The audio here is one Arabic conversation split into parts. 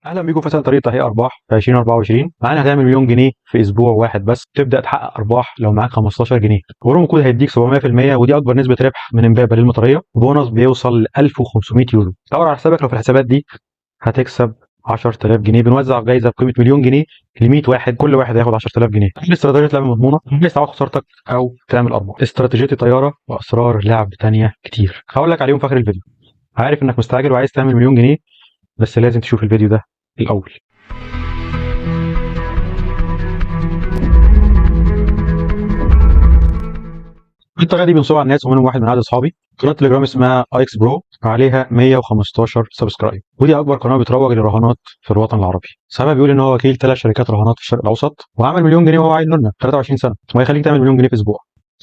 اهلا بيكم في طريقه تحقيق ارباح في 2024. معانا هتعمل مليون جنيه في اسبوع واحد بس. تبدا تحقق ارباح لو معاك 15 جنيه. ورقم كود هيديك 700%، ودي اكبر نسبه ربح من امبابه للمطريه. بونص بيوصل ل 1500 يورو. دور على حسابك لو في الحسابات دي هتكسب 10000 جنيه. بنوزع جايزه بقيمه مليون جنيه ل 100 واحد، كل واحد هياخد 10000 جنيه. استراتيجيه لعبه مضمونه، عايز تعوض خسارتك او تعمل ارباح. استراتيجيه الطياره واسرار لعب تانية كتير هقول لك عليهم في اخر الفيديو. عارف انك مستعجل وعايز تعمل مليون جنيه، بس لازم تشوف الفيديو ده الاول. الطريقه دي بنصور على الناس، ومنهم واحد من عدد اصحابي. قناه تليجرام اسمها ايكس برو، عليها 115 سبسكرايب، ودي اكبر قناه بتروج للرهانات في الوطن العربي. صاحبها بيقول ان هو وكيل 3 شركات رهانات في الشرق الاوسط، وعمل مليون جنيه وهو عيل نونه 23 سنه، وهيخليك تعمل مليون جنيه في اسبوع.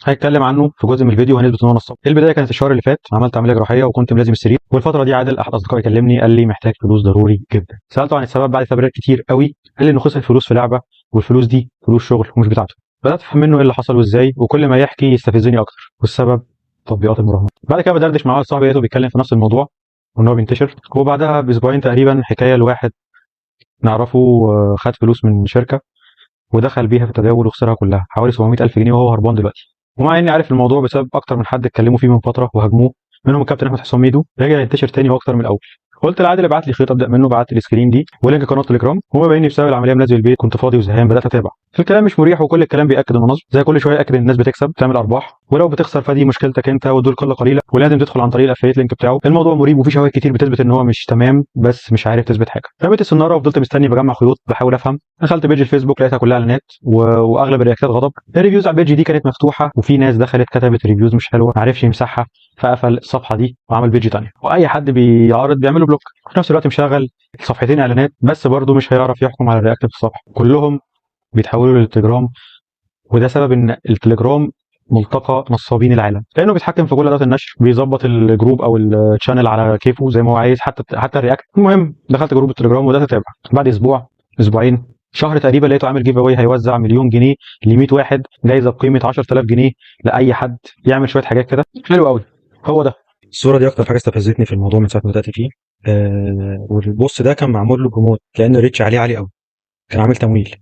هيتكلم عنه في جزء من الفيديو، وهنثبت ان هو نصاب. البدايه كانت الشهر اللي فات، عملت عمليه جراحيه وكنت ملازم السرير، والفتره دي عادل احد اصدقائي كلمني قال لي محتاج فلوس ضروري جدا. سالته عن السبب بعد تبريرات كتير قوي. قال لي انه خسر فلوس في لعبه، والفلوس دي فلوس شغل ومش بتاعته. بدات افهم منه ايه اللي حصل وازاي، وكل ما يحكي يستفزني اكتر، والسبب تطبيقات المراهنات. بعد كده بدردش مع واحد صاحبي، لقيته بيتكلم في نفس الموضوع وان هو بينتشر. وبعدها باسبوعين تقريبا حكايه لواحد نعرفه، خد فلوس من شركه ودخل بيها في التداول وخسرها كلها، حوالي 700,000 جنيه، وهو هربان دلوقتي. ومع اني عارف الموضوع بسبب اكتر من حد اتكلموا فيه من فتره وهاجموه، منهم الكابتن احمد حسام ميدو، رجع ينتشر تاني واكتر من الاول. قلت لعادل ابعت لي خيط ابدا منه. بعت لي السكرين دي ولينك قناه تليجرام. وما بيني بسبب العمليه منزل البيت، كنت فاضي وزهقان، بدات اتابع. الكلام مش مريح، وكل الكلام بياكد انه نصب. زي كل شويه ياكد ان الناس بتكسب تعمل ارباح، ولو بتخسر فدي مشكلتك انت، ودول قله قليله، ولازم تدخل عن طريق الافيليت لينك بتاعه. الموضوع مريب، وفي شواهد كتير بتثبت ان هو مش تمام، بس مش عارف تثبت حاجه. رميت السناره وفضلت مستني بجمع خيوط بحاول افهم. دخلت بيج الفيسبوك، لقيتها كلها اعلانات واغلب الرياكتات غضب. الريفيوز على البيج دي كانت مفتوحه، وفي ناس دخلت كتبت ريفيوز مش حلوه، ما عرفش يمسحها، فقفل الصفحه دي وعمل بيج تانية. واي حد بيعارض بيعمله بلوك. في نفس الوقت مشغل صفحتين اعلانات بس، برضه مش هيعرف يحكم على الرياكت في الصفحه. كلهم بيتحولوا للتليجرام، وده سبب ان التليجرام ملتقى نصابين العالم، لانه بيتحكم في كل ادوات النشر، بيظبط الجروب او الشانل على كيفه زي ما هو عايز، حتى الرياكت. المهم دخلت جروب التليجرام وده تتابع. بعد اسبوع، اسبوعين، شهر تقريبا، لقيته عامل جيف اواي، هيوزع مليون جنيه ل 100 واحد، جايزه بقيمه 10000 جنيه لاي حد يعمل شويه حاجات كده. حلو قوي. هو ده. الصوره دي اكتر حاجه استفزتني في الموضوع من ساعه ما بدات فيه. والبوست ده كان معمول له بروموت، لان الريتش عليه عالي قوي. كان عامل تمويل.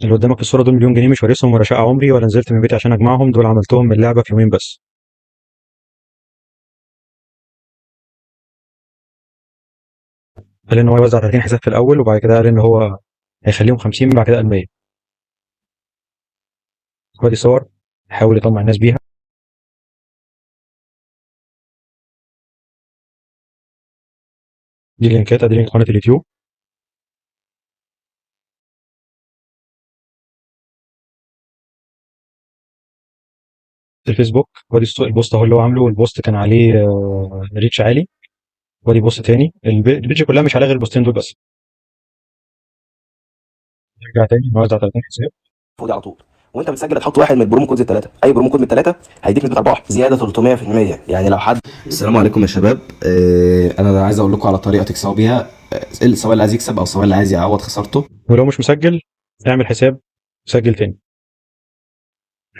اللي قدامك في الصورة دول مليون جنيه، مش وارثهم ولا شقة عمري ولا نزلت من بيتي عشان أجمعهم. دول عملتهم من اللعبة في يومين بس. قال إن هو يوزع 30 حساب في الأول، وبعد كده قال إن هو هيخليهم 50، بعد كده قال 100. ودي صور حاول يطمع الناس بيها. دي لينكات، ادي لينك قناة اليوتيوب. الفيسبوك، ودي البوست اهو اللي هو عامله، والبوست كان عليه ريتش عالي. ودي بوست تاني، البيج كلها مش عليها غير البوستين دول بس. نرجع تاني نوزع 30 حساب. فوق على طول. وانت بتسجل هتحط واحد من البرومو كودز الثلاثه، اي برومو كود من الثلاثه هيديك نسبه ارباح زياده 300%. يعني لو حد. السلام عليكم يا شباب. انا عايز اقول لكم على طريقه تكسبوا بيها، سواء اللي عايز يكسب او سواء اللي عايز يعوض خسارته. ولو مش مسجل اعمل حساب، سجل تاني.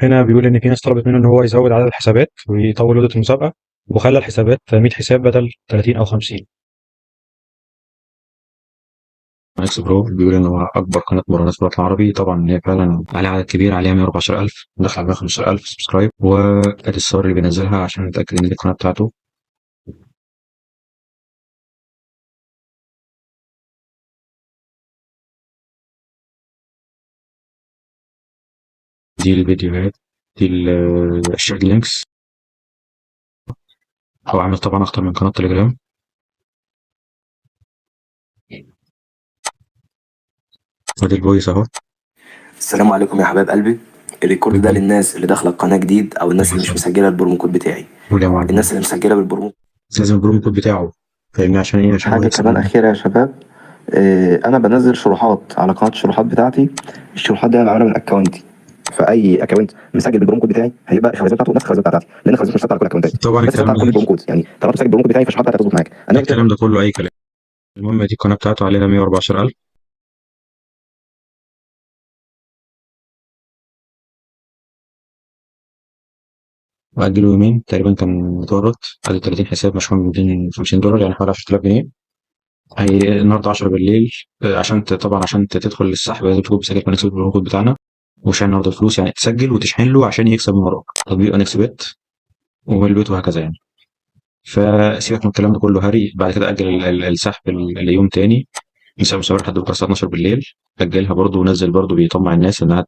هنا بيقول ان في ناس طلبت منه ان هو يزود عدد الحسابات ويطول مده المسابقه، وخلى الحسابات 100 حساب بدل 30 او 50. اكس برو بيقول ان هو اكبر قناه مراهنات في الوطن العربي. طبعا هي فعلا عليها عدد كبير، عليها 114,000، داخل على 115,000 سبسكرايب. وادي الصور اللي بينزلها عشان نتاكد ان دي القناه بتاعته. دي الفيديوهات، دي الشير لينكس. هو عامل طبعا اكتر من قناه تليجرام. ودي الفويس اهو. السلام عليكم يا حبايب قلبي. الريكورد ده للناس اللي داخله القناه جديد، او الناس اللي مش مسجله البرومو كود بتاعي. قول يا معلم. الناس اللي مسجله بالبرومو. لازم البرومو كود بتاعه، فاهمني؟ عشان ايه؟ عشان هو حاجه يكسب كمان منه. اخيره يا شباب، انا بنزل شروحات على قناه الشروحات بتاعتي. الشروحات دي انا بعملها من اكونتي، فاي اكونت مسجل بالبرومو كود بتاعي هيبقى الخوارزميه بتاعته نفس الخوارزميه بتاعتي، لان الخوارزميه مش ثابته على كل الاكونتات، طبعا بس ثابته الكلام على كل ده، البرومو كود. يعني طالما مسجل البرومو كود بتاعي فالشروحات بتاعتي هتظبط معاك. انا الكلام ده كله اي كلام. المهم دي القناه بتاعته عليها 114,000. وأجله يومين تقريبا كان متورط. ادي 30 حساب مشحون ب $250، يعني حوالي 10,000 جنيه. هي النهارده 10 بالليل. طبعا عشان تدخل السحب لازم تكون مسجل كونكس بالبرومو كود بتاعنا، وعشان النهارده الفلوس يعني تسجل وتشحن له عشان يكسب من وراك. تطبيق انكس بت وميل بت وهكذا يعني. فسيبك من الكلام ده كله هري. بعد كده اجل السحب ليوم تاني، نسحب مسابقة لحد بكره الساعه 12 بالليل. اجلها برضه ونزل برضه بيطمع الناس انها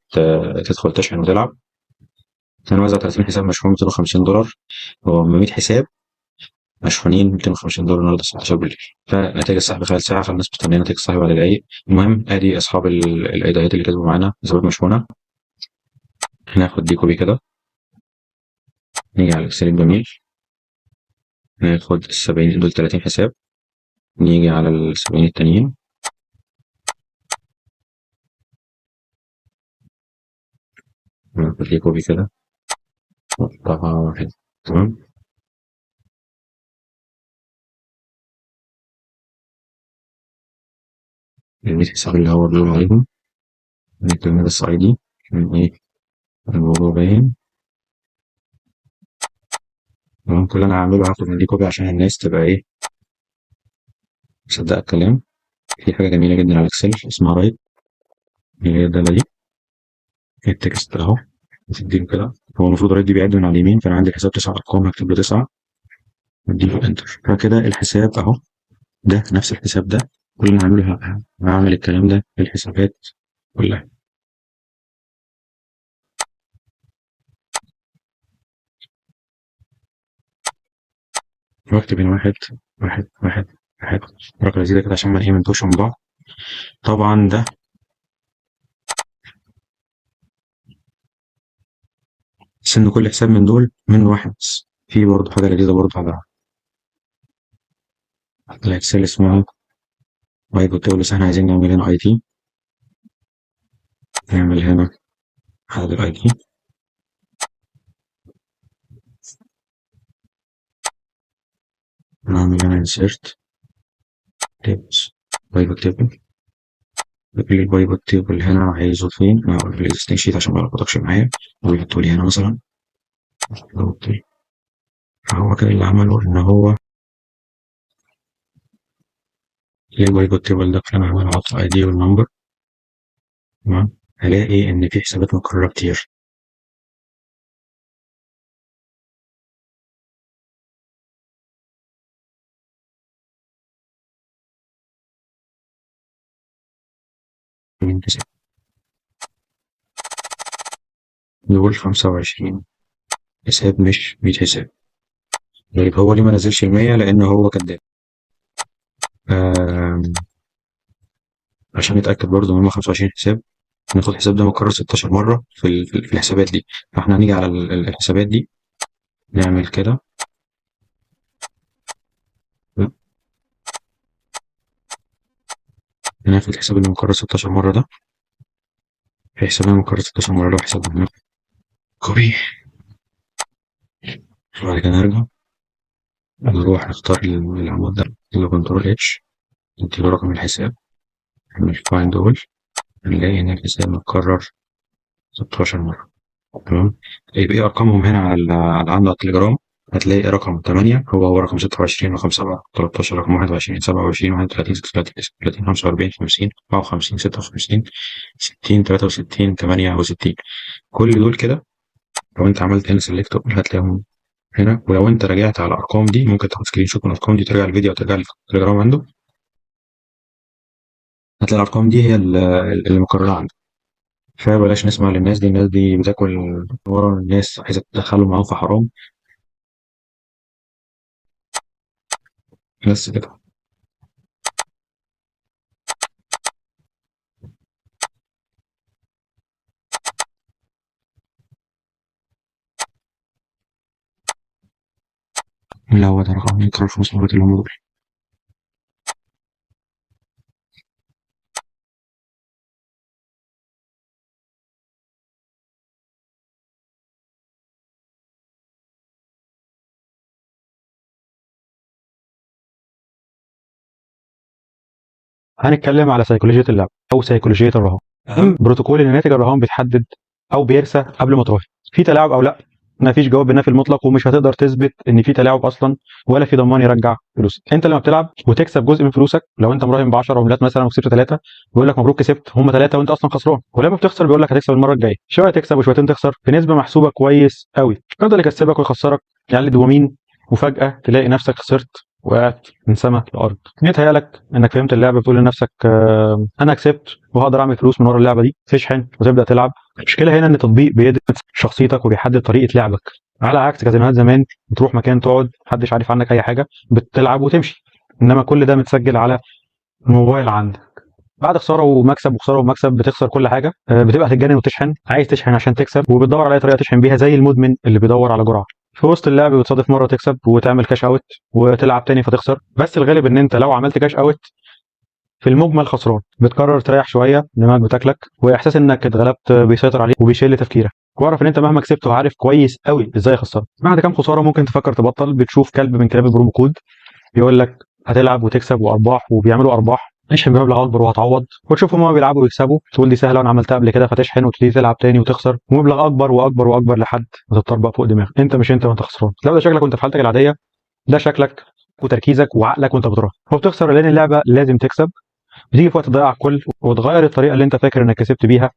تدخل تشحن وتلعب. هنوزع 30 حساب مشحون $250. هو 100 حساب مشحونين $250 النهارده الساعه 11 بالليل. فنتائج السحب خلال ساعه، فالناس مستنيه نتائج السحب بعد دقايق. المهم ادي اصحاب الايداعيات اللي كسبوا معانا حسابات مشحونه. هناخد دي كوبي كده، نيجي على الاكسل الجميل، ناخد ال70 دول 30 حساب، نيجي على ال70 التانيين، ناخد دي كوبي كده نحطها واحد. تمام. ال100 حساب اللي هو بيقول عليهم نكتب هنا بس اي دي عشان ايه الموضوع باين. تمام. كل اللي انا هعمله هاخد من دي كوبي عشان الناس تبقى ايه مصدقة الكلام. في حاجة جميلة جدا على الاكسل اسمها رايت، اللي هي الدالة دي، التكست اهو تديله كده. هو المفروض رايت دي بيعد من على اليمين، فانا عندي الحساب 9 ارقام هكتب له 9 واديله انتر. فكده الحساب اهو، ده نفس الحساب ده. كل اللي هعمله هعمل الكلام ده في الحسابات كلها. واكتب هنا واحد واحد واحد واحد، رقم لذيذة كده عشان ما ايه منتوش من بعض. طبعا ده سن كل حساب من دول منه واحد بس. في برضه حاجة لذيذة برضه على الاكسل اسمها واي كنت بقول احنا عايزين نعمل هنا اي تي، نعمل هنا عدد الاي تي، نعمل هنا انسيرت تيبلز بايبوت تيبل. البايبوت تيبل هنا عايزه فين؟ في الاكزيستنج شيت عشان ما يلخبطكش معايا، ويحطوا لي هنا مثلا. فهو كده اللي عمله ان هو البايبوت تيبل ده فانا عمال احط اي دي والنمبر. تمام. هلاقي ان في حسابات مكررة كتير. دول 25 حساب مش 100 حساب. طيب هو ليه ما نزلش ال100؟ لان هو كداب. عشان نتاكد برضه ان هم 25 حساب، ناخد الحساب ده مكرر 16 مره في الحسابات دي. فاحنا هنيجي على الحسابات دي نعمل كده. هناخد الحساب اللي مكرر 16 مره ده، في حساب اللي مكرر 16 مره ده حساب هنا كوبي. وبعد كده نرجع نروح نختار العمود ده اللي كنترول اتش، نديله رقم الحساب، نعمل فايند اول، هنلاقي ان الحساب متكرر 16 مرة. تمام. يبقى ايه ارقامهم هنا على عنده على التليجرام؟ هتلاقي رقم 8 هو رقم 26، رقم 7 13، رقم 21 27 31 36 39 45 50 54 56 60 63 68. كل دول كده لو انت عملت هنا سيلكت هتلاقيهم هنا. ولو انت رجعت على الارقام دي ممكن تاخد سكرين شوت من الارقام دي، ترجع الفيديو او ترجع التليجرام عنده، هتلاقي الارقام دي هي اللي مكرره عنده. فبلاش نسمع للناس دي، الناس دي بتاكل ورا الناس، عايزة تدخلوا معاهم في حرام. بس كده. لا هو ده رقم يكرر في مصنوعات اللي هم دول. هنتكلم على سيكولوجية اللعب أو سيكولوجية الرهان. بروتوكول إن ناتج الرهان بيتحدد أو بيرسى قبل ما تراهن في تلاعب أو لأ. مفيش جواب بالنفي المطلق، ومش هتقدر تثبت ان في تلاعب اصلا ولا في ضمان يرجع فلوسك. انت لما بتلعب وتكسب جزء من فلوسك، لو انت مراهن ب 10 عملات مثلا وكسبت 3، بيقول لك مبروك كسبت هم 3 وانت اصلا خسران. ولما بتخسر بيقول لك هتكسب المره الجايه، شويه تكسب وشويتين تخسر بنسبه محسوبه كويس قوي، يفضل يكسبك ويخسرك، يعني دوبامين، وفجاه تلاقي نفسك خسرت وقعت من سما لارض. يتهيألك انك فهمت اللعبه، بتقول لنفسك انا كسبت وهقدر اعمل فلوس من ورا اللعبه دي، تشحن وتبدا تلعب. المشكله هنا ان التطبيق بيدرس شخصيتك وبيحدد طريقه لعبك، على عكس كازينوهات زمان بتروح مكان تقعد محدش عارف عنك اي حاجه، بتلعب وتمشي. انما كل ده متسجل على الموبايل عندك. بعد خساره ومكسب وخساره ومكسب بتخسر كل حاجه، بتبقى هتتجنن وتشحن، عايز تشحن عشان تكسب، وبتدور على اي طريقه تشحن بيها زي المدمن اللي بيدور على جرعه. في وسط اللعب بتصادف مره تكسب وتعمل كاش اوت وتلعب تاني فتخسر، بس الغالب ان انت لو عملت كاش اوت في المجمل خسران. بتقرر تريح شويه، دماغك بتاكلك، واحساس انك اتغلبت بيسيطر عليك وبيشل تفكيرك، واعرف ان انت مهما كسبت وعارف كويس قوي ازاي خسرت. بعد كام خساره ممكن تفكر تبطل، بتشوف كلب من كلاب البرومو كود بيقول لك هتلعب وتكسب وارباح، وبيعملوا ارباح، اشحن بمبلغ اكبر وهتعوض، وتشوف هما بيلعبوا ويكسبوا، تقول دي سهله وانا عملتها قبل كده، فتشحن وتبتدي تلعب تاني وتخسر ومبلغ اكبر واكبر واكبر لحد ما تتطربق فوق دماغك. انت مش انت وانت خسران. لو ده شكلك وانت في حالتك العاديه، ده شكلك وتركيزك وعقلك وانت بتراهن، وبتخسر لان اللعبه لازم تكسب. بتيجي في وقت تضيع الكل وتغير الطريقه اللي انت فاكر انك كسبت بيها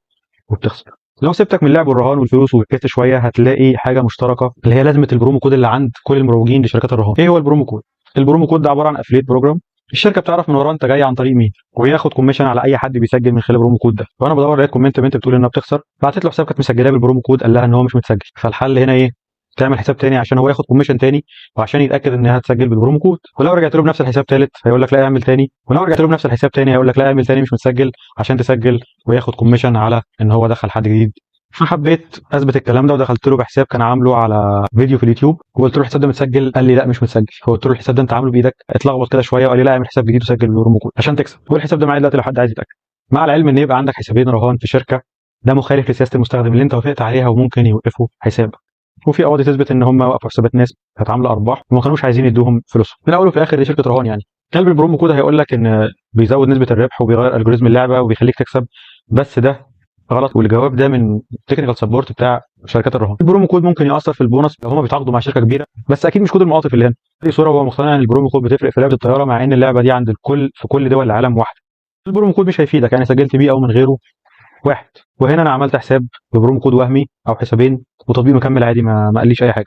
وبتخسر. لو سبتك من اللعب والرهان والفلوس وركزت شويه، هتلاقي حاجه مشتركه اللي هي لازمه البرومو كود اللي عند كل المروجين لشركات الرهان. ايه هو البرومو كود؟ البرومو كود ده عباره عن افليت بروجرام، الشركه بتعرف من وراه انت جاي عن طريق مين، وياخد كوميشن على اي حد بيسجل من خلال البرومو كود ده. وانا بدور لقيت كومنت بنت بتقول انها بتخسر، بعتت له حساب كانت مسجلاه بالبرومو كود، قال لها ان هو مش متسجل. فالحل هنا ايه؟ تعمل حساب تاني عشان هو ياخد كوميشن تاني، وعشان يتاكد انها هتسجل بالبرومو كود. ولو رجعت له بنفس الحساب تالت هيقول لك لا اعمل تاني، ولو رجعت له بنفس الحساب تاني هيقول لك لا اعمل تاني مش متسجل، عشان تسجل وياخد كوميشن على ان هو دخل حد جديد. فحبيت اثبت الكلام ده، ودخلت له بحساب كان عامله على فيديو في اليوتيوب، وقلت له الحساب ده متسجل، قال لي لا مش متسجل. فقلت له الحساب ده انت عامله بايدك؟ اتلخبط كده شويه وقال لي لا اعمل حساب جديد وسجل بالبرومو كود عشان تكسب. والحساب ده معايا دلوقتي لو حد عايز يتاكد. مع العلم ان يبقى عندك حسابين رهان في شركه، ده مخالف لسياسه المستخدم اللي انت وافقت عليها، وممكن يوقفوا حسابك. وفي قواضي تثبت ان هم وقفوا حسابات ناس كانت عامله ارباح وما كانوش عايزين يدوهم فلوسهم. في الاول وفي الاخر دي شركه رهان يعني. كلب البرومو كود هيقول لك ان بيزود نسبه الربح وبيغير الجوريزم اللعبه وبيخليك تكسب، بس ده غلط، والجواب ده من التكنيكال سبورت بتاع شركات الرهان. البرومو كود ممكن ياثر في البونص لو هم بيتعاقدوا مع شركه كبيره، بس اكيد مش كود المعاطف اللي هنا. دي صوره وهو مقتنع ان البرومو كود بتفرق في لعبه الطياره، مع ان اللعبه دي عند الكل في كل دول العالم واحده. البرومو كود مش هيفيدك، يعني سجلت بيه او من غيره واحد. وهنا انا عملت حساب ببرومو كود وهمي او حسابين، وتطبيق مكمل عادي، ما قاليش اي حاجه.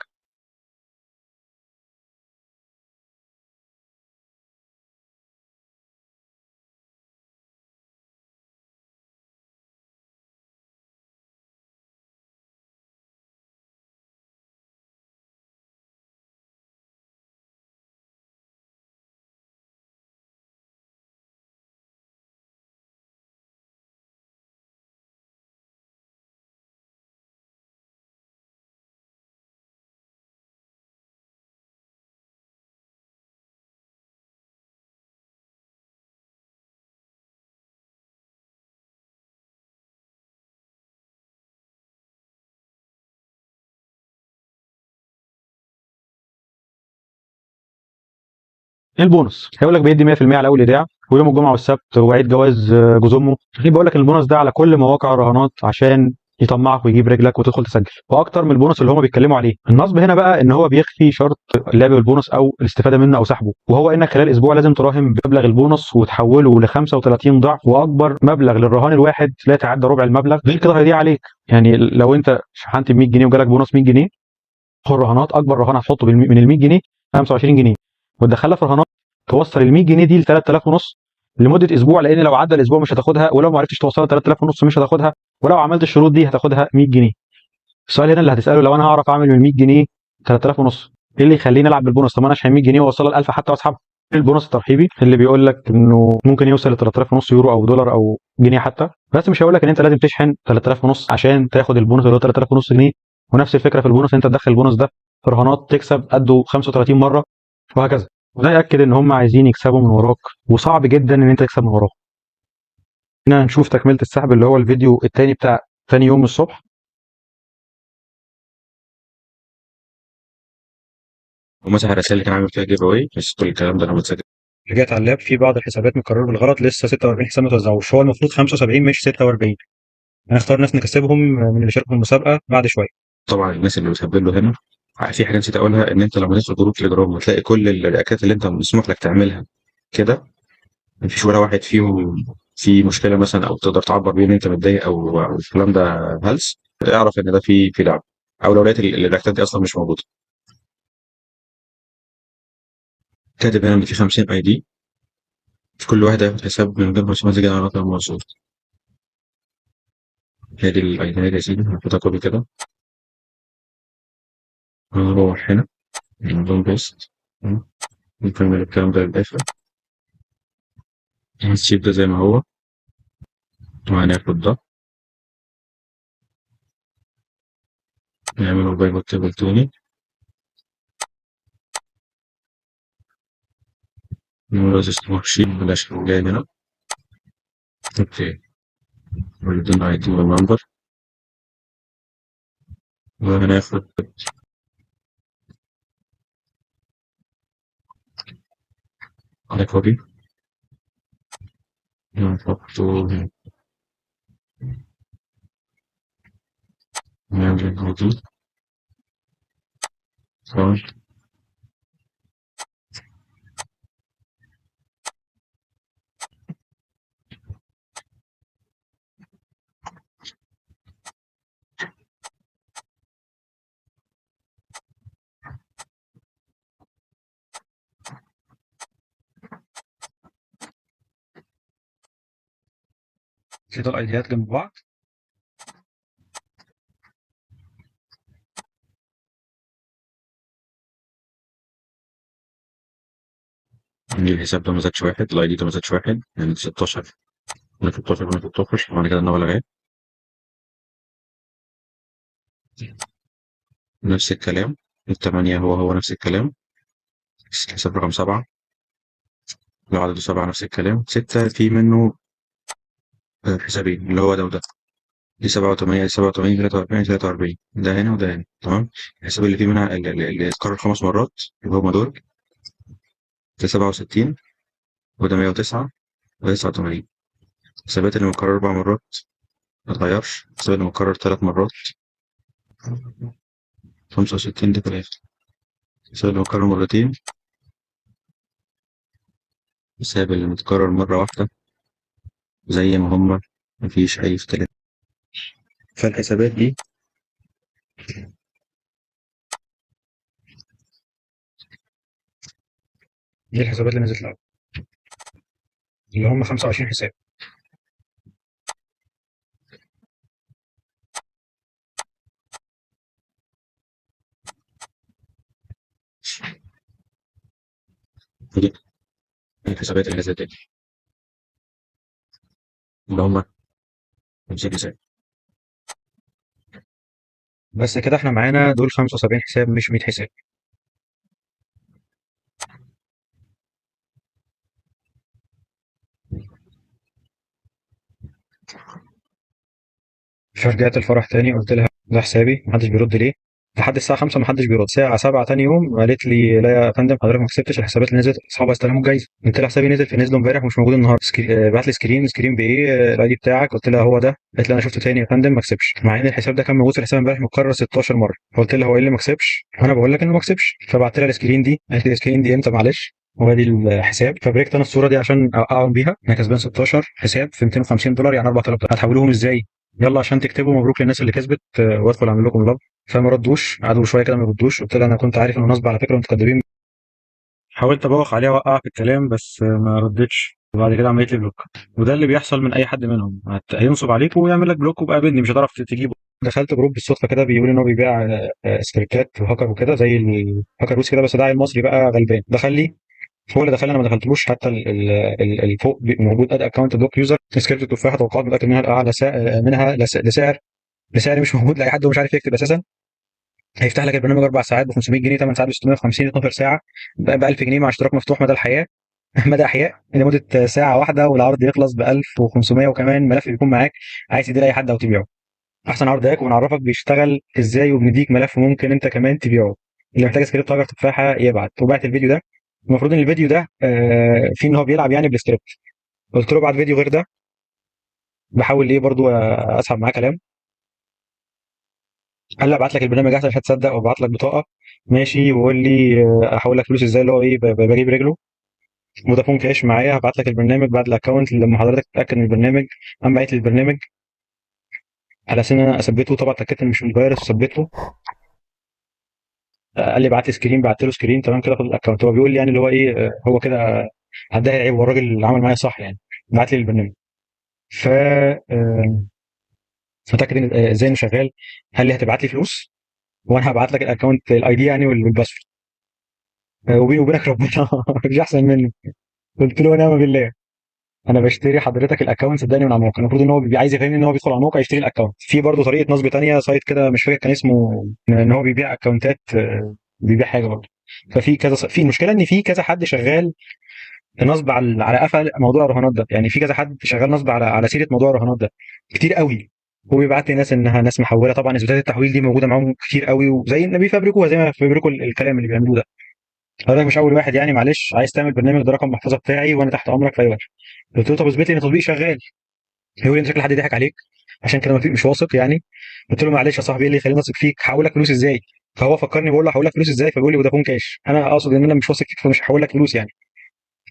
البونص هيقول لك بيدي 100% على اول ايداع، ويوم الجمعه والسبت وعيد جواز جوز امه. بقول لك البونص ده على كل مواقع الرهانات عشان يطمعك ويجيب رجلك وتدخل تسجل، واكتر من البونص اللي هم بيتكلموا عليه. النصب هنا بقى ان هو بيخفي شرط اللعب بالبونص او الاستفاده منه او سحبه، وهو انك خلال اسبوع لازم تراهن بمبلغ البونص وتحوله ل 35 ضعف، واكبر مبلغ للرهان الواحد لا يتعدى ربع المبلغ، غير كده هيضيع عليك. يعني لو انت شحنت ب 100 جنيه وجالك بونص 100 جنيه، خد رهانات، اكبر رهان هتحطه من ال 100 جنيه 25 جنيه، وتدخلها في رهانات توصل ال 100 جنيه دي ل 3000 ونص لمده اسبوع، لان لو عدى الاسبوع مش هتاخدها، ولو ما عرفتش توصلها 3000 ونص مش هتاخدها، ولو عملت الشروط دي هتاخدها 100 جنيه. السؤال هنا اللي هتساله، لو انا هعرف اعمل من 100 جنيه 3000 ونص، ايه اللي يخليني العب بالبونص؟ طب ما انا اشحن 100 جنيه واوصلها ل 1000 حتى واسحبها. البونص الترحيبي اللي بيقول لك انه ممكن يوصل ل 3000 ونص يورو او دولار او جنيه حتى، بس مش هيقول لك ان انت لازم تشحن 3000 ونص عشان تاخد البونص اللي هو 3000 ونص جنيه. ونفس الفكره في البونص، انت تدخل البونص ده في رهانات تكسب قده 35 مره وهكذا. وده ياكد ان هم عايزين يكسبوا من وراك، وصعب جدا ان انت تكسب من وراهم. هنا نشوف تكمله السحب اللي هو الفيديو الثاني بتاع ثاني يوم الصبح. ومسح الرسائل اللي كان عامل فيها جيف اواي، بس كل الكلام ده انا متسجل. رجعت على اللاب، في بعض الحسابات مكرره بالغلط، لسه 46 حساب ما توزعوش، هو المفروض 75 مش 46. هنختار ناس نكسبهم من اللي شاركوا في المسابقه بعد شويه. طبعا الناس اللي بتهبل له هنا، في حاجه نسيت اقولها، ان انت لما تدخل جروب تليجرام وتلاقي كل الرياكتات اللي انت مسموح لك تعملها كده، مفيش ولا واحد فيهم في مشكله مثلا، او تقدر تعبر بيه ان انت متضايق او الكلام ده هلس، اعرف ان ده في لعب، او لو لقيت الرياكتات دي اصلا مش موجوده. كاتب هنا ان في 50 اي دي، في كل واحد هياخد حساب من غير رسومات زي على رقم موصول. هي دي الاي دي يا سيدي، هاخدها كوبي كده، هنروح هنا نظام بيست، نكمل الكلام ده للاخر، هنسيب ده زي ما هو، وهناخد ده نعمله بايفوت تيبل تاني، نقول اسمه شيت بلاش جاي هنا، اوكي، ولدنا اي دي والنمبر، وهناخد على كوبي، نحطه هنا، نعمل اي دي صار. كده الايديات جنب بعض، نجيب الحساب ده ما زادش واحد، الاي دي ده ما زادش واحد، يعني 16 من 16 من 16، بعد كده النبلة جاي نفس الكلام، التمانية هو نفس الكلام، الحساب رقم 7 لو عدده 7 نفس الكلام، 6 في منه حسابين اللي هو ده وده، دي 87 دي 87 43 43، ده هنا وده هنا، تمام. الحساب اللي فيه منها اللي اتكرر 5 مرات اللي هما دول، ده 67 وده 109 وده 89. الحسابات اللي متكرر 4 مرات ما اتغيرش، الحساب اللي متكرر 3 مرات 65 ده 3، الحساب اللي متكرر مرتين، الحساب اللي متكرر مرة واحدة زي ما هما، مفيش أي اختلاف. فالحسابات دي الحسابات اللي نزلت الأول، اللي هم 25 حساب. دي الحسابات اللي نزلت تاني اللي هم 50 حساب. بس كده احنا معانا دول 75 حساب مش 100 حساب. فرجعت الفرح تاني قلت لها ده حسابي محدش بيرد ليه، لحد الساعة 5 محدش بيرد، الساعة 7 تاني يوم قالت لي لا يا فندم حضرتك ما كسبتش، الحسابات اللي نزلت اصحابها استلموا الجايزة. قلت لها حسابي نزلوا امبارح ومش موجود النهارده، بعت لي سكرين بايه الاي دي بتاعك، قلت لها هو ده، قالت لي انا شفته تاني يا فندم ما كسبش، مع ان الحساب ده كان موجود في الحساب امبارح متكرر 16 مرة. قلت لها هو ايه اللي ما كسبش، انا بقول لك انه ما كسبش، فبعت لها السكرين دي، قالت لي السكرين دي امتى معلش، هو دي الحساب، فبريكت انا الصوره دي عشان اقعد بيها، انا كسبان 16 حساب في 250 دولار، يعني 4000 دولار، هتحولوهم ازاي؟ يلا عشان تكتبوا مبروك للناس اللي كسبت وادخل اعمل لكم لاف. فما ردوش، قعدوا شويه كده ما ردوش، قلت لها انا كنت عارف انه نصب على فكره وانتوا كدابين. حاولت ابوخ عليها اوقع في الكلام بس ما ردتش، وبعد كده عملت لي بلوك، وده اللي بيحصل من اي حد منهم، هينصب عليك ويعمل لك بلوك وبقابلني مش هتعرف تجيبه. دخلت جروب بالصدفه كده بيقول ان هو بيبيع سكريبتات وهاكر وكده زي الهاكر روسي كده، بس ده عيل مصري بقى غلبان دخل لي، هو اللي دخلني، انا ما دخلتلوش، حتى فوق موجود اد اكونت دوك يوزر سكريبت التفاحه توقعات متاكد منها الاعلى منها لسعر مش موجود لاي حد ومش عارف يكتب اساسا. هيفتح لك البرنامج 4 ساعات ب 500 جنيه، 8 ساعات ب 650، 12 ساعه ب 1000 جنيه مع اشتراك مفتوح مدى الحياه مدى احياء لمده ساعه واحده، والعرض يخلص ب 1500، وكمان ملف بيكون معاك عايز تديه لاي حد او تبيعه. احسن عرض هيك، ونعرفك بيشتغل ازاي، وبنديك ملف ممكن انت كمان تبيعه. اللي محتاج سكريبت هاكر تفاحه يبعت، وبعت الفيديو ده. المفروض ان الفيديو ده في ان هو بيلعب يعني بالسكريبت، قلت له بعد فيديو غير ده، بحاول ايه برضو اسحب معاه كلام. قال لي ابعت لك البرنامج احسن عشان تصدق وابعت لك بطاقه. ماشي، وقول لي احول لك فلوس ازاي، اللي هو ايه بجيب رجله. فودافون كاش معايا، هبعت لك البرنامج بعد الاكونت لما حضرتك تتاكد من البرنامج. قام باعت لي البرنامج على اساس ان انا اثبته، طبعا اتاكدت ان مش من فيروس وثبته. قال لي ابعت لي سكرين، بعت له سكرين تمام كده، خد الاكونت. هو بيقول لي يعني اللي هو ايه هو كده هتضايق عيب، هو الراجل اللي عمل معايا صح يعني. بعت لي البرنامج. ف متاكد ان ازاي انه شغال. قال لي هتبعت لي فلوس وانا هبعت لك الاكونت الاي دي يعني والباسورد. وبيني وبينك ربنا مش احسن منه. قلت له ونعم بالله، انا بشتري حضرتك الاكونت صدقني من على الموقع. المفروض ان هو بيبقى عايز يفهمني ان هو بيدخل على الموقع يشتري الاكونت. في برضه طريقه نصب تانية، سايت كده مش فاكر كان اسمه، ان هو بيبيع اكونتات، بيبيع حاجه برضه. ففي كذا في المشكله ان في كذا حد شغال نصب على قفا موضوع الرهانات ده. يعني في كذا حد شغال نصب على سيره موضوع الرهانات ده كتير قوي. وبيبعت لي ناس انها ناس محوله، طبعا اثباتات التحويل دي موجوده معاهم كتير قوي، وزي ما بيفبركوها زي ما بيفبركوا الكلام اللي بيعملوه ده. حضرتك مش اول واحد يعني، معلش عايز تعمل برنامج ده رقم محفظه بتاعي وانا تحت امرك في اي وقت. قلت له طب اثبت لي ان التطبيق شغال. يقول لي انت شكل حد ضحك عليك عشان كده مش واثق يعني. قلت له معلش يا صاحبي، ايه اللي يخليني اثق فيك؟ هحول لك فلوس ازاي؟ فهو فكرني بقول له هحول لك فلوس ازاي، فبيقول لي فودافون كاش. انا اقصد ان انا مش واثق فيك فمش هحول لك فلوس يعني.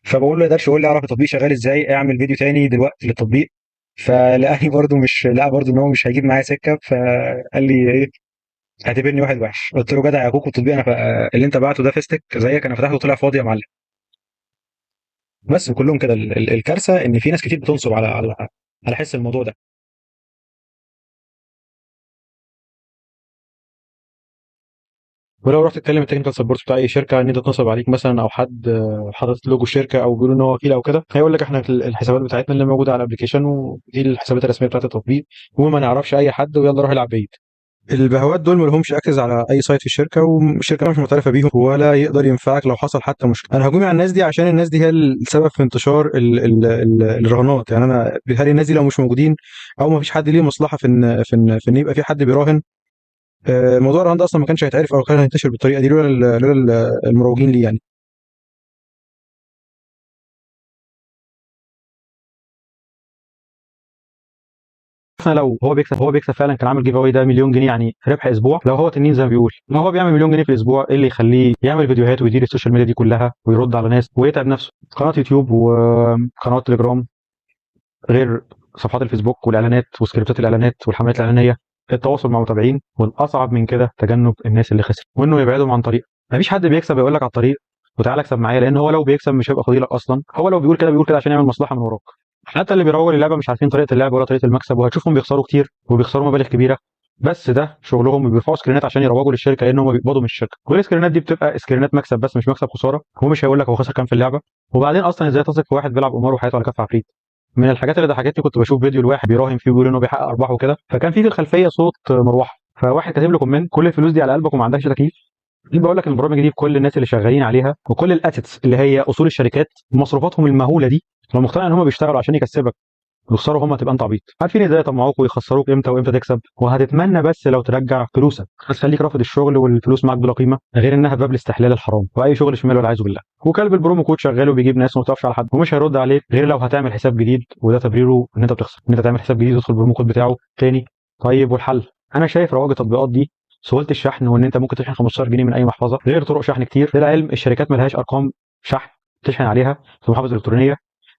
فبقول له يقدرش يقول لي اعرف التطبيق شغال ازاي، اعمل فيديو تاني دلوقتي للتطبيق. فلقاني برده مش لا برده ان هو مش هيجيب معايا سكه، فقال لي ايه اعتبرني واحد وحش. قلت له جدع يا كوكو، التطبيق انا اللي انت بعته ده فيستك زيك، انا فتحته وطلع فاضي يا معلم. بس كلهم كده الكارثه ان في ناس كتير بتنصب على حس الموضوع ده. ولو رحت تتكلم التكنيكال سبورت بتاع اي شركه ان انت تنصب عليك مثلا، او حد حاطط لوجو الشركه او بيقولوا ان هو وكيل او كده، هيقول لك احنا الحسابات بتاعتنا اللي موجوده على الابلكيشن ودي الحسابات الرسميه بتاعت التطبيق، وما نعرفش اي حد ويلا روح العب بعيد. البهوات دول ما لهمش اكسس على اي سايت في الشركه، والشركه مش معترفه بيهم ولا يقدر ينفعك لو حصل حتى مشكله. انا هجومي على الناس دي عشان الناس دي هي السبب في انتشار الرهانات. يعني انا بيتهيألي الناس دي لو مش موجودين او ما فيش حد ليه مصلحه في ان يبقى في حد بيراهن، موضوع الرهان ده اصلا ما كانش هيتعرف او كان هينتشر بالطريقه دي لولا المروجين ليه يعني. احنا لو هو بيكسب فعلا، كان عامل جيف اواي ده مليون جنيه يعني ربح اسبوع. لو هو تنين زي ما بيقول، لو هو بيعمل مليون جنيه في الاسبوع، ايه اللي يخليه يعمل فيديوهات ويدير السوشيال ميديا دي كلها ويرد على ناس ويتعب نفسه؟ قناه يوتيوب وقناه تليجرام، غير صفحات الفيسبوك والاعلانات وسكريبتات الاعلانات والحملات الاعلانيه، التواصل مع متابعين، والاصعب من كده تجنب الناس اللي خسر وانه يبعدهم عن طريق. مفيش حد بيكسب يقول لك على الطريق وتعالى اكسب معايا، لان هو لو بيكسب مش هيبقى فضيلك اصلا. هو لو بيقول كده عشان يعمل مصلحه من وراك. حتى اللي بيروج اللعبه مش عارفين طريقه اللعب ولا طريقه المكسب، وهتشوفهم بيخسروا كتير وبيخسروا مبالغ كبيره. بس ده شغلهم، وبيرفعوا سكرينات عشان يروجوا للشركه لان هم بيقبضوا من الشركه، والسكرينات دي بتبقى سكرينات مكسب بس مش مكسب خساره. هو مش هيقول لك هو خسر كام في اللعبه. وبعدين اصلا ازاي تثق في واحد بيلعب قمار وحياته على كف عفريت؟ من الحاجات اللي ضحكتني كنت بشوف فيديو لواحد بيراهن فيه بيقول انه بيحقق ارباح وكده، فكان في الخلفيه صوت مروحه، فواحد كاتب له كومنت كل الفلوس دي على قلبك وما عندكش تكييف. دي بقول لك البرامج دي بكل الناس اللي شغالين عليها وكل الاسيتس اللي هي اصول الشركات ومصروفاتهم المهوله دي، لو مقتنع ان هم بيشتغلوا عشان يكسبك يخسروا هم، تبقى انت عبيط. عارفين ازاي يطمعوك ويخسروك امتى وامتى تكسب، وهتتمنى بس لو ترجع فلوسك. هتخليك رافض الشغل والفلوس معاك بلا قيمه، غير انها باب الاستحلال الحرام واي شغل شمال والعياذ بالله. وكلب البرومو كود شغال وبيجيب ناس وما تقفش على حد، ومش هيرد عليك غير لو هتعمل حساب جديد، وده تبريره ان انت بتخسر، ان انت تعمل حساب جديد وتدخل البرومو كود بتاعه تاني. طيب والحل؟ انا شايف رواج التطبيقات دي سهوله الشحن، وان انت ممكن تشحن 15 جنيه من اي محفظه، غير طرق شحن كتير. للعلم الشركات ملهاش ارقام شحن تشحن عليها في محافظ الكترونيه.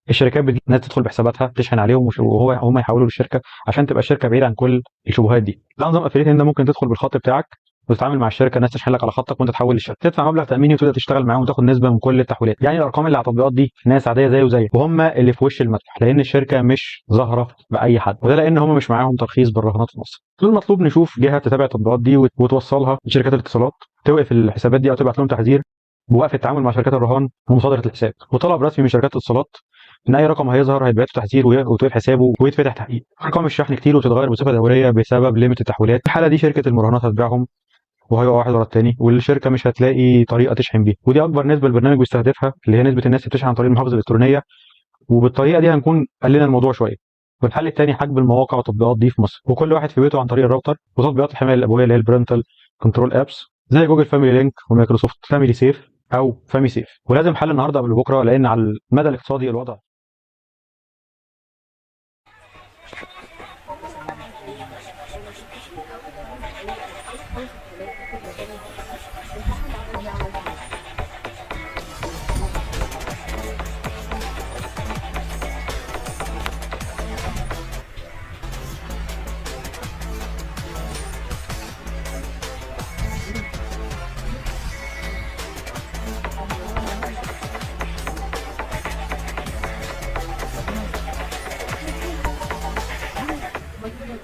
الشركات بتجيب ناس تدخل بحساباتها تشحن عليهم هم يحولوا للشركه عشان تبقى الشركه بعيده عن كل الشبهات دي. ده نظام افليت، ان ممكن تدخل بالخط بتاعك وتتعامل مع الشركه، الناس تشحن لك على خطك وانت تحول للشركه، تدفع مبلغ تاميني وتبدا تشتغل معاهم وتاخد نسبه من كل التحويلات. يعني الارقام اللي على التطبيقات دي ناس عاديه زيه وزيك، وهم اللي في وش المدفع لان الشركه مش ظاهره باي حد، وده لان هم مش معاهم ترخيص بالرهانات في مصر. المطلوب نشوف جهه تتابع التطبيقات دي وتوصلها لشركات الاتصالات، توقف الحسابات دي او تبعت لهم تحذير بوقف التعامل مع شركات الرهان ومصادره الحساب، وطلب رسمي من شركات الاتصالات ان اي رقم هيظهر هيتبعت له تحذير وتوقف حسابه ويتفتح تحقيق. ارقام الشحن كتير وتتغير بصفه دوريه بسبب ليميت التحويلات. في الحاله دي شركه المراهنات هتبيعهم وهيبقى واحد ورا التاني، والشركه مش هتلاقي طريقه تشحن بيها. ودي اكبر نسبه البرنامج بيستهدفها، اللي هي نسبه الناس اللي بتشحن عن طريق المحافظ الالكترونيه. وبالطريقه دي هنكون قللنا الموضوع شويه. والحل الثاني حجب المواقع والتطبيقات دي في مصر، وكل واحد في بيته عن طريق الراوتر، وتطبيقات الحمايه الابويه اللي هي البرنتال كنترول ابس زي جوجل فاميلي لينك ومايكروسوفت فاميلي سيف او فامي سيف. ولازم حل النهارده قبل بكره، لان على المدى الاقتصادي الوضع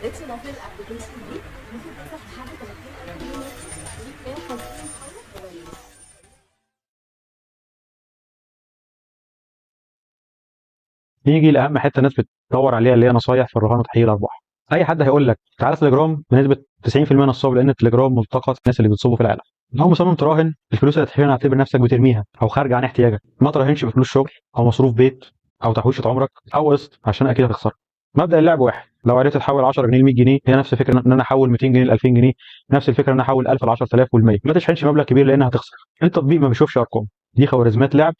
حطيتش ده في الابلكيشن دي ممكن تفتح لحد 30,000 جنيه ليك 150 محاولة صغيرين. نيجي لاهم حته الناس بتدور عليها اللي هي نصايح في الرهان وتحقيق الارباح. اي حد هيقول لك تعالى تليجرام بنسبه 90% نصاب، لان التليجرام ملتقط الناس اللي بتصبوا في العالم. لو مصمم تراهن الفلوس اللي هتحرقها اعتبر نفسك بترميها او خارجه عن احتياجك. ما تراهنش بفلوس شغل او مصروف بيت او تحويشه عمرك او قسط عشان اكيد هتخسر. مبدا اللعب واحد، لو عرفت تحول 10 جنيه ل 100 جنيه هي نفس الفكره ان انا احول 200 جنيه ل 2000 جنيه، نفس الفكره ان انا احول 1000 ل 10000 وال100. ما تشحنش مبلغ كبير لان هتخسر. التطبيق ما بيشوفش ارقام، دي خوارزميات لعب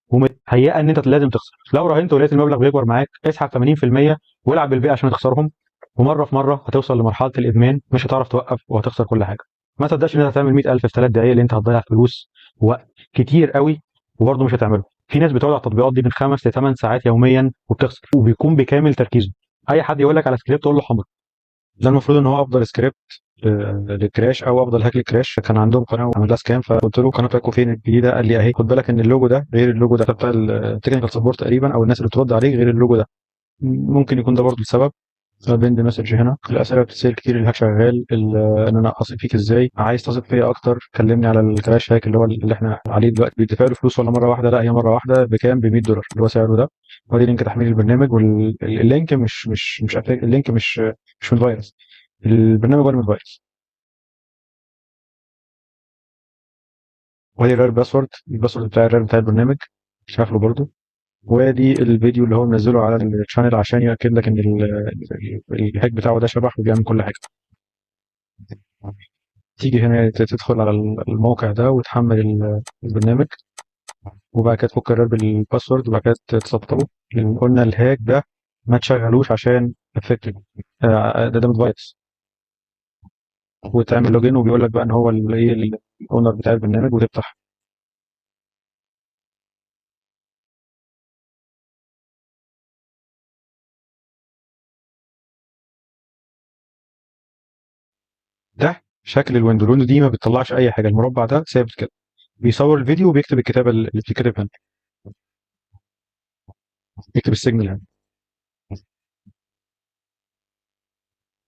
ومتهيئه ان انت لازم تخسر. لو راهنت ولقيت المبلغ بيكبر معاك اسحب 80% والعب بالبيع عشان تخسرهم، ومره في مره هتوصل لمرحله الادمان مش هتعرف توقف وهتخسر كل حاجه. ما تصدقش ان انت هتعمل 100,000 في 3 دقايق اللي انت هتضيع فلوس ووقت كتير قوي وبرضه مش هتعمله. في ناس بتقعد على التطبيقات دي من 5 ل 8 ساعات يوميا وبتخسر وبيكون بكامل تركيزه. اي حد يقول لك على سكريبت قول له حمر. ده المفروض ان هو افضل سكريبت للكراش او افضل هاك للكراش. كان عندهم قناه عمل لها سكان فقلت له قناتكم فين الجديده؟ قال لي اهي. خد بالك ان اللوجو ده غير اللوجو ده بتاع التكنيكال سبورت تقريبا او الناس اللي بترد عليك غير اللوجو ده. ممكن يكون ده برضه السبب. بند مسج هنا الاسئله بتتسال كتير، الهاك شغال، ان انا اثق فيك ازاي، عايز تثق فيا اكتر كلمني على الكراش هاك اللي هو اللي احنا عليه دلوقتي. بيدفع له فلوس ولا مره واحده؟ لا هي مره واحده. بكام؟ ب $100 اللي هو سعره ده. وادي لينك تحميل البرنامج واللينك اللينك مش من فيروس، البرنامج هو اللي من فيروس. وادي الرير باسورد، الباسورد بتاع الرير بتاع البرنامج شافله برضه. وادي الفيديو اللي هو منزله على الشانل عشان ياكد لك ان الهاك بتاعه ده شبح وبيعمل كل حاجه. تيجي هنا تدخل على الموقع ده وتحمل البرنامج وبعد كده تفك الرير بالباسورد وبعد كده تسطبه. قلنا الهاك ده ما تشغلوش عشان افكتد، ده فيروس. وتعمل لوجين وبيقول لك بقى ان هو ايه الاونر بتاع البرنامج وتفتح. ده شكل الويندو دي ما بتطلعش اي حاجه، المربع ده ثابت كده بيصور الفيديو وبيكتب الكتابه اللي بتتكتب هنا، يكتب السيجنال هنا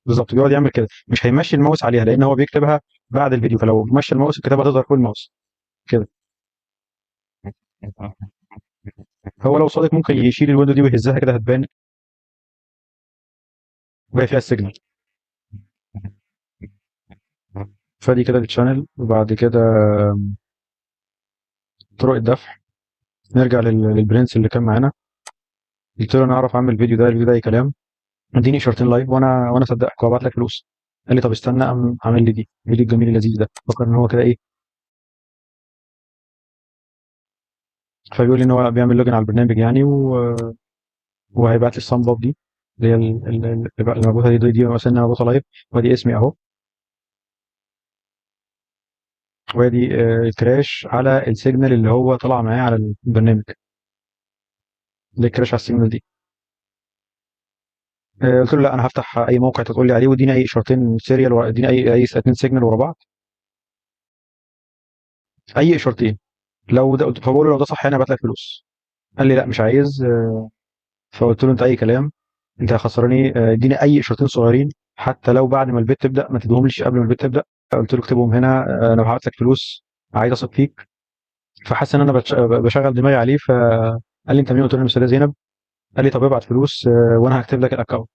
بالظبط. بيقعد يعمل كده، مش هيمشي الماوس عليها لان هو بيكتبها بعد الفيديو، فلو مشى الماوس الكتابه هتظهر فوق الماوس كده. هو لو صادق ممكن يشيل الويندو دي ويهزها كده هتبان وهي فيها السيجنال. فدي كده الشانل. وبعد كده طرق الدفع. نرجع للبرنس اللي كان معانا. قلت له انا اعرف اعمل الفيديو ده اي كلام، اديني اشارتين لايف وانا اصدقك وابعت لك فلوس. قال لي طب استنى اعمل لي دي الفيديو الجميل اللذيذ ده. فكر ان هو كده ايه، فبيقول لي ان هو بيعمل لوجن على البرنامج يعني وهيبعت لي الصم باب دي اللي هي اللي مربوطه دي مثلا مربوطه لايف. وادي اسمي اهو، وادي الكراش على السيجنال اللي هو طلع معاه على البرنامج. ده الكراش على السيجنال دي. قلت له لا انا هفتح اي موقع تقول لي عليه واديني اي اشارتين سيريال واديني اي اتنين سيجنال ورا بعض، اي اشارتين. لو ده فبقول له لو ده صح انا هبعت لك فلوس. قال لي لا مش عايز. فقلت له انت اي كلام، انت خسراني. اديني اي اشارتين صغيرين حتى لو بعد ما البيت تبدا، ما تديهمليش قبل ما البيت تبدا. قلت له اكتبهم هنا. انا هبعت لك فلوس، عايز اثق فيك. فحس ان انا بشغل دماغي عليه فقال لي انت مين؟ قلت له الاستاذه زينب. قال لي طب ابعت فلوس وانا هكتب لك الاكونت.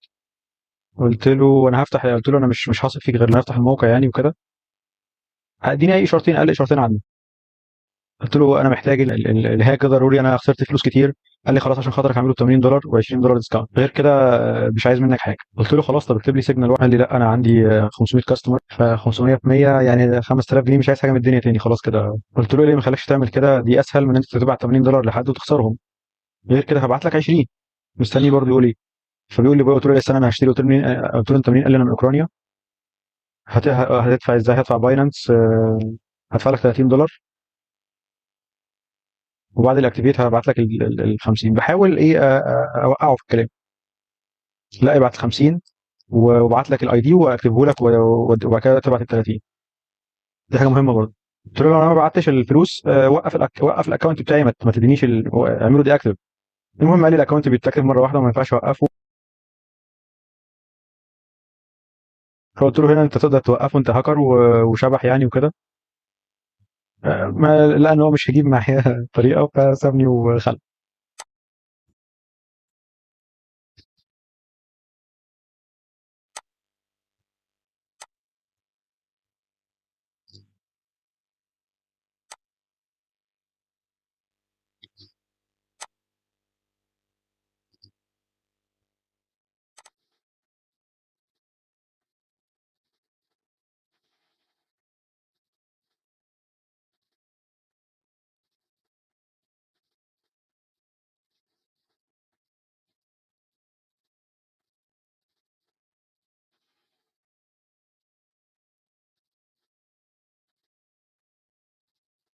قلت له انا مش هثق فيك غير لما افتح الموقع يعني وكده. اديني اي اشارتين. قال لي اشارتين عنه. قلت له انا محتاج الهاك ضروري، انا خسرت فلوس كتير. قال لي خلاص عشان خاطرك هعمله $80 و$20 ديسكاونت غير كده مش عايز منك حاجه. قلت له خلاص طب اكتب لي سيجنال واحد. قال لي لا انا عندي 500 كاستمر، ف 500 في 100 يعني 5000 جنيه، مش عايز حاجه من الدنيا تاني خلاص كده. قلت له ليه ما خليكش تعمل كده؟ دي اسهل من انت تبعت $80 لحد وتخسرهم، غير كده هبعت لك 20. مستنيه برضه يقول ايه. فبيقول لي بقى. قلت له استنى انا هشتري. قلت له منين؟ قلت له انت منين؟ قال لي انا من اوكرانيا. هتدفع ازاي؟ هدفع باينانس. هدفع لك $30 وبعد الاكتيفيت هبعت لك ال 50. بحاول ايه اوقعه في الكلام. لا ابعت ال 50 وابعت لك الاي دي واكتبه لك وبعد كده تبعت ال 30. دي حاجه مهمه برضه. قلت له لو انا ما بعتش الفلوس وقف الاكونت بتاعي، ما تدينيش اعمله دي اكتف. المهم قال لي الاكونت بيتاكتف مره واحده وما ينفعش اوقفه. فقلت له هنا انت تقدر توقفه، انت هاكر وشبح يعني وكده. ما لقى ان هو مش هيجيب معايا طريقه، فسابني وخلع.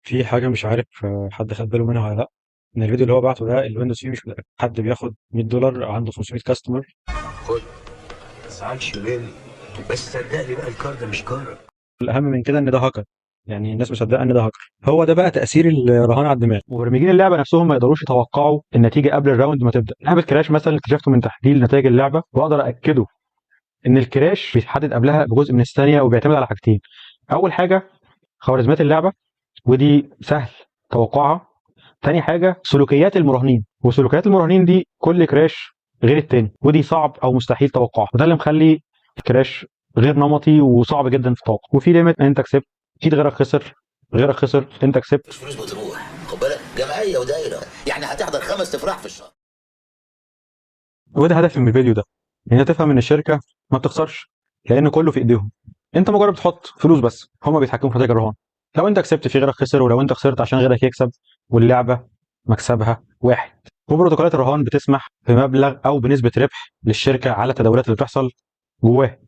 في حاجه مش عارف حد خد باله منها ولا لا، ان الفيديو اللي هو بعته ده الويندوز فيه مش متأكد. حد بياخد $100 عنده 500 كاستمر. خد، ما تزعلش مني، بس صدقني بقى الكار ده مش كارك. الاهم من كده ان ده هاكر، يعني الناس مصدقه ان ده هاكر. هو ده بقى تاثير الرهان على الدماغ. مبرمجين اللعبه نفسهم ما يقدروش يتوقعوا النتيجه قبل الراوند ما تبدا. لعبه كراش مثلا اكتشفته من تحليل نتائج اللعبه، واقدر اكده ان الكراش بيتحدد قبلها بجزء من الثانيه، وبيعتمد على حاجتين. اول حاجه خوارزميات اللعبه، ودي سهل توقعها. تاني حاجه سلوكيات المراهنين، وسلوكيات المراهنين دي كل كراش غير التاني، ودي صعب او مستحيل توقعها. وده اللي مخلي الكراش غير نمطي وصعب جدا في التوقع. وفي ليميت، انت كسبت اكيد غيرك خسر، غيرك خسر انت كسبت. مش فلوس بتروح، خد بالك، جمعيه ودايره، يعني هتحضر 5 افراح في الشهر. وده هدفي من الفيديو ده، ان انت تفهم ان الشركه ما بتخسرش، لان كله في ايديهم. انت مجرد بتحط فلوس بس، هما بيتحكموا في نتائج الرهان. لو انت كسبت في غيرك خسر، ولو انت خسرت عشان غيرك يكسب، واللعبه مكسبها واحد. وبروتوكولات الرهان بتسمح بمبلغ او بنسبه ربح للشركه على التداولات اللي بتحصل جواها.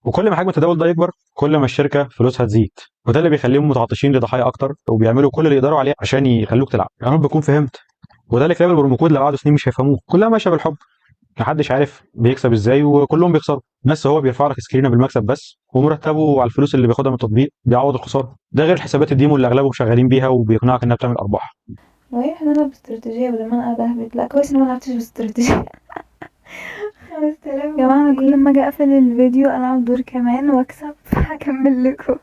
وكل ما حجم التداول ده يكبر، كل ما الشركه فلوسها تزيد. وده اللي بيخليهم متعطشين لضحايا اكتر، وبيعملوا كل اللي يقدروا عليه عشان يخلوك تلعب. انا بكون فهمت. وده اللي كلام البرومو لو قعدوا سنين مش هيفهموه. كلها ماشيه بالحب، محدش عارف بيكسب ازاي، وكلهم بيخسروا. بس هو بيرفع لك سكرينه بالمكسب بس، ومرتبه على الفلوس اللي بياخدها من التطبيق بيعوض الخساره. ده غير حسابات الديمو اللي اغلبهم شغالين بيها، وبيقنعك انها بتعمل ارباح. رايح نلعب باستراتيجية بدل ما انا قاعدة اهبط. لا كويس ان انا ملعبتش باستراتيجية. 5000 يا جماعة، انا كل ما اجي اقفل الفيديو العب دور كمان واكسب. هكمل لكم.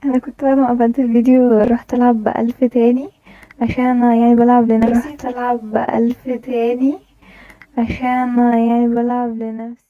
انا كنت بعد ما قفلت الفيديو رحت العب ب1000 تاني، عشان انا يعني بلعب لنفسي. رحت العب ب1000 تاني عشان انا يعني بلعب لنفسي.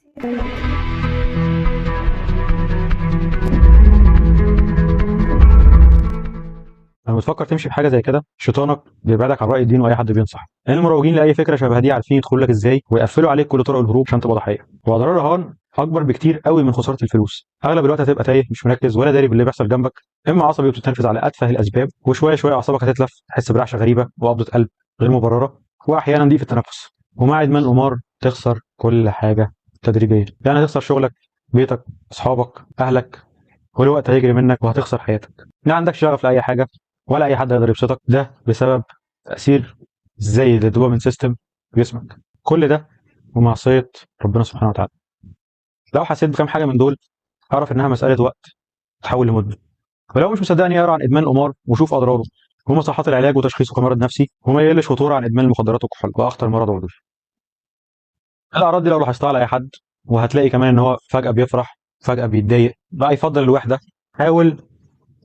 لما بتفكر تمشي في حاجه زي كده، شيطانك بيبعدك عن راي الدين واي حد بينصح، لان المروجين لاي فكره شبه دي عارفين يدخلوا لك ازاي ويقفلوا عليك كل طرق الهروب عشان تبقى ضحيه. واضرار الرهان اكبر بكتير قوي من خساره الفلوس. اغلب الوقت هتبقى تايه، مش مركز ولا داري باللي بيحصل جنبك، اما عصبي وبتتنرفز على اتفه الاسباب، وشويه شويه اعصابك هتتلف، تحس برعشه غريبه وقبضه قلب غير مبرره، واحيانا ضيق في التنفس. ومع ادمان القمار تخسر كل حاجه تدريجيا، يعني هتخسر شغلك، بيتك، اصحابك، اهلك، والوقت هيجري منك وهتخسر حياتك. ما عندكش شغف لاي حاجه، ولا اي حد يقدر يبسطك. ده بسبب تاثير زي الدوبامين سيستم في جسمك. كل ده ومعصيه ربنا سبحانه وتعالى. لو حسيت بكام حاجه من دول، اعرف انها مساله وقت تحول لمدمن. ولو مش مصدقني، اقرا عن ادمان القمار وشوف اضراره ومصحات العلاج وتشخيصه كمرض نفسي، وما يقلش خطوره عن ادمان المخدرات والكحول واخطر مرض عضوي. الاعراض دي لو لاحظتها على اي حد، وهتلاقي كمان ان هو فجاه بيفرح، فجاه بيتضايق، بقى يفضل الوحده، حاول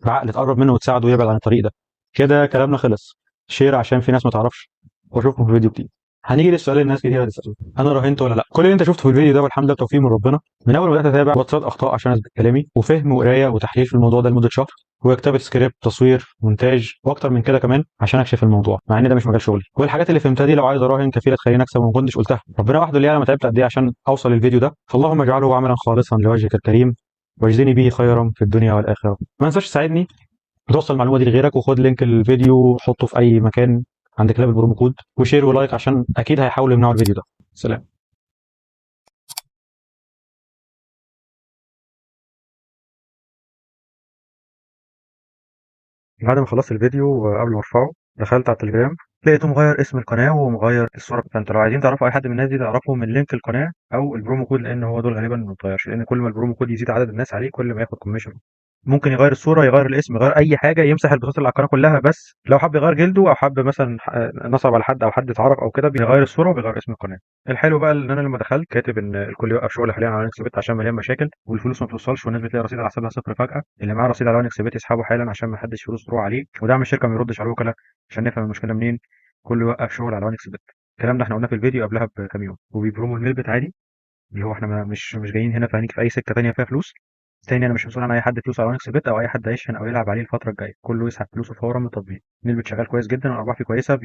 بعقل تقرب منه وتساعده ويبعد عن الطريق ده. كده كلامنا خلص. شير عشان في ناس ما تعرفش، واشوفكم في فيديو جديد. هنيجي للسؤال اللي الناس كتير هتسأله، انا راهنت ولا لا؟ كل اللي انت شفته في الفيديو ده والحمد لله توفيق من ربنا. من اول ما بدات اتابع واتساب اخطاء عشان اثبت كلامي، وفهم وقرايه وتحليل في الموضوع ده لمده شهر، وكتابه سكريبت، تصوير، مونتاج، واكتر من كده كمان عشان اكشف الموضوع، مع ان ده مش مجال شغلي. والحاجات اللي فهمتها دي لو عايز اراهن كفيله تخليني اكسب وما كنتش قلتها. ربنا وحده اللي يعلم تعبت قد ايه عشان اوصل للفيديو ده. فاللهم اجعله عملا خالصا لوجهك الكريم، واجزني به خيرا في الدنيا والاخره. ما تنساش تساعدني وتوصل المعلومه دي لغيرك، وخد لينك الفيديو حطه في اي مكان عند كلاب البرومو كود، وشير ولايك عشان اكيد هيحاولوا يمنعوا الفيديو ده. سلام. بعد ما خلصت الفيديو وقبل ما ارفعه، دخلت على التليجرام، لقيته مغير اسم القناه ومغير الصوره. فانت لو عايزين تعرفوا اي حد من الناس دي، تعرفوا من لينك القناه او البرومو كود، لان هو دول غالبا ما بيتغيرش، لان كل ما البرومو كود يزيد عدد الناس عليه كل ما ياخد كوميشن. ممكن يغير الصوره، يغير الاسم، يغير اي حاجه، يمسح البوستات اللي على القناه كلها. بس لو حب يغير جلده او حب مثلا نصب على حد او حد اتعرف او كده، بيغير الصوره وبيغير اسم القناه. الحلو بقى ان انا لما دخلت كاتب ان الكل يوقف شغل حاليا على نكس بت عشان مليان مشاكل والفلوس ما بتوصلش والناس بتلاقي رصيد على حسابها صفر فجاه. اللي معاه رصيد على نكس بت يسحبه حالا عشان ما حدش فلوس تروح عليه، ودعم الشركه ما يردش على الوكلاء عشان نفهم المشكله منين. كله يوقف شغل على نكس بت. الكلام ده احنا قلناه في الفيديو قبلها بكام يوم. وبيبرومو الميل بت عادي، اللي هو احنا مش جايين هنا فهنيجي في اي سكه تانيه فيها فلوس. تاني انا مش مسؤول عن اي حد فلوس على اونكس بت او اي حد هيشحن او يلعب عليه الفتره الجايه. كله يسحب فلوسه فورا من التطبيق. ميلبت شغال كويس جدا والارباح فيه كويسه.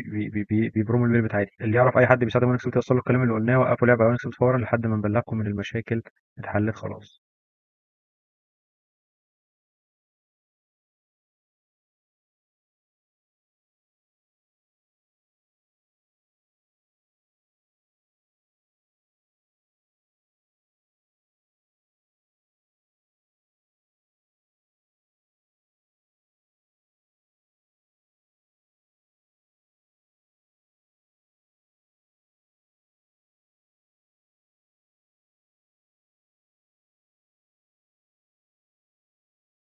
بيبرومو الميلبت عادي. اللي يعرف اي حد بيستخدم اونكس بت يوصل له الكلام اللي قلناه. وقفوا لعب على اونكس بت فورا لحد ما نبلغكم من المشاكل اتحلت خلاص.